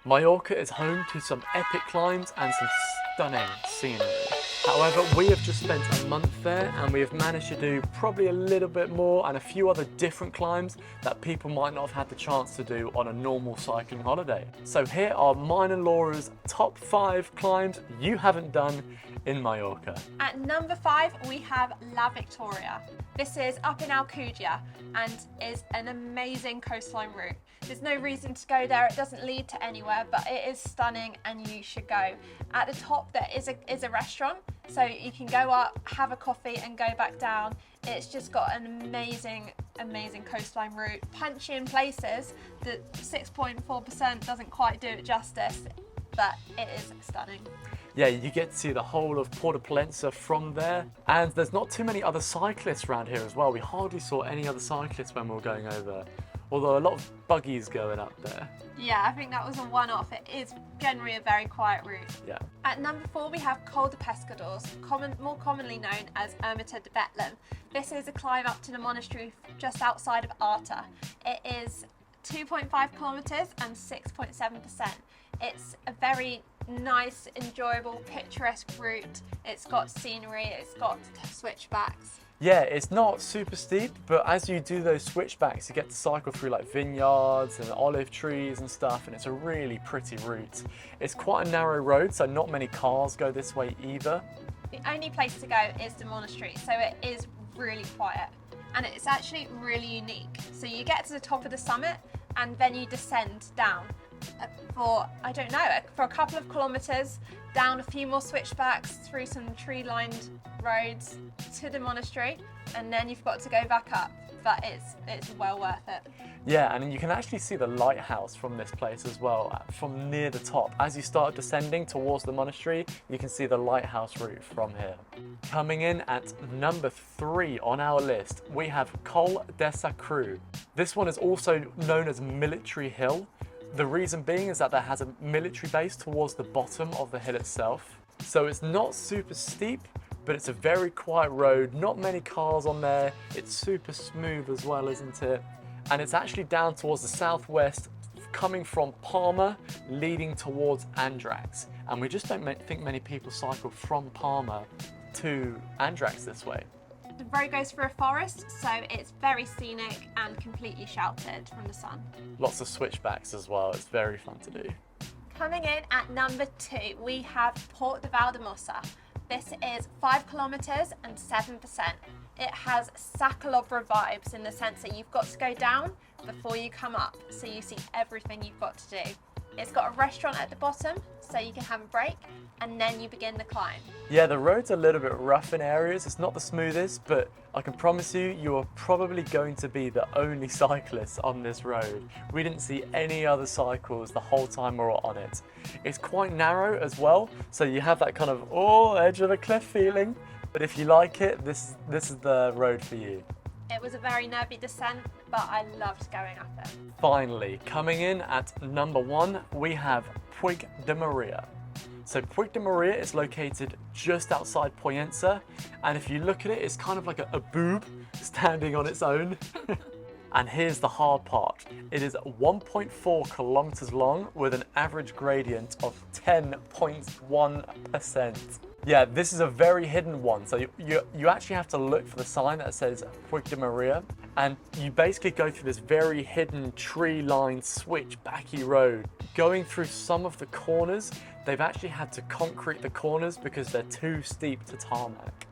Mallorca is home to some epic climbs and some stunning scenery. However, we have just spent a month there and we have managed to do probably a little bit more and a few other different climbs that people might not have had the chance to do on a normal cycling holiday. So here are mine and Laura's top 5 climbs you haven't done in Mallorca. At number 5, we have La Victoria. This is up in Alcudia and is an amazing coastline route. There's no reason to go there, it doesn't lead to anywhere, but it is stunning and you should go. At the top there is a restaurant, so you can go up, have a coffee and go back down. It's just got an amazing coastline route. Punchy in places, the 6.4% doesn't quite do it justice, but it is stunning. Yeah, you get to see the whole of Porta Pollença from there, and there's not too many other cyclists around here as well. We hardly saw any other cyclists when we were going over, although a lot of buggies going up there. Yeah, I think that was a one-off. It is generally a very quiet route. Yeah. At number 4, we have Col de Pescadors, more commonly known as Ermita de Betlehem. This is a climb up to the monastery just outside of Arta. It is 2.5 kilometers and 6.7%. It's a very nice, enjoyable, picturesque route. It's got scenery, it's got switchbacks. Yeah, it's not super steep, but as you do those switchbacks, you get to cycle through like vineyards and olive trees and stuff, and it's a really pretty route. It's quite a narrow road, so not many cars go this way either. The only place to go is the monastery, so it is really quiet. And it's actually really unique. So you get to the top of the summit, and then you descend down for, I don't know, for a couple of kilometers, down a few more switchbacks, through some tree-lined roads to the monastery, and then you've got to go back up, but it's well worth it. Yeah, and you can actually see the lighthouse from this place as well, from near the top. As you start descending towards the monastery, you can see the lighthouse route from here. Coming in at number 3 on our list, we have Col de Sacru. This one is also known as Military Hill. The reason being is that there has a military base towards the bottom of the hill itself. So it's not super steep, but it's a very quiet road, not many cars on there. It's super smooth as well, isn't it? And it's actually down towards the southwest, coming from Palma, leading towards Andrax. And we just don't think many people cycle from Palma to Andrax this way. The road goes through a forest, so it's very scenic and completely sheltered from the sun. Lots of switchbacks as well, it's very fun to do. Coming in at number 2, we have Port de Valdemossa. This is 5 kilometers and 7%. It has Sacalobra vibes in the sense that you've got to go down before you come up, so you see everything you've got to do. It's got a restaurant at the bottom, so you can have a break, and then you begin the climb. Yeah, the road's a little bit rough in areas. It's not the smoothest, but I can promise you are probably going to be the only cyclists on this road. We didn't see any other cycles the whole time we were on it. It's quite narrow as well, so you have that kind of, edge of the cliff feeling. But if you like it, this is the road for you. It was a very nervy descent, but I loved going up it. Finally, coming in at number 1, we have Puig de Maria. So Puig de Maria is located just outside Pollença, and if you look at it, it's kind of like a boob standing on its own. And here's the hard part. It is 1.4 kilometers long with an average gradient of 10.1%. Yeah, this is a very hidden one. So you actually have to look for the sign that says Puig de Maria, and you basically go through this very hidden tree-lined switchbacky road. Going through some of the corners, they've actually had to concrete the corners because they're too steep to tarmac.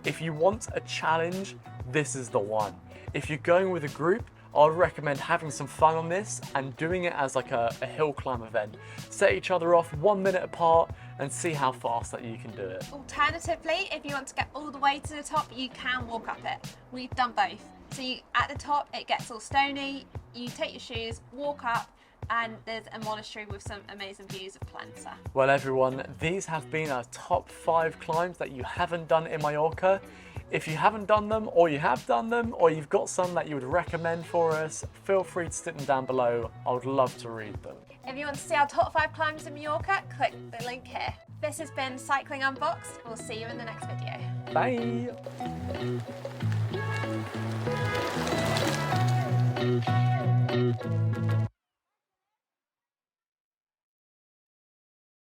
If you want a challenge, this is the one. If you're going with a group, I'd recommend having some fun on this and doing it as like a hill climb event. Set each other off 1 minute apart and see how fast that you can do it. Alternatively, if you want to get all the way to the top, you can walk up it. We've done both. So at the top, it gets all stony, you take your shoes, walk up, and there's a monastery with some amazing views of Pollença. Well everyone, these have been our top 5 climbs that you haven't done in Mallorca. If you haven't done them, or you have done them, or you've got some that you would recommend for us, feel free to stick them down below. I would love to read them. If you want to see our top 5 climbs in Mallorca, click the link here. This has been Cycling Unboxed. We'll see you in the next video. Bye!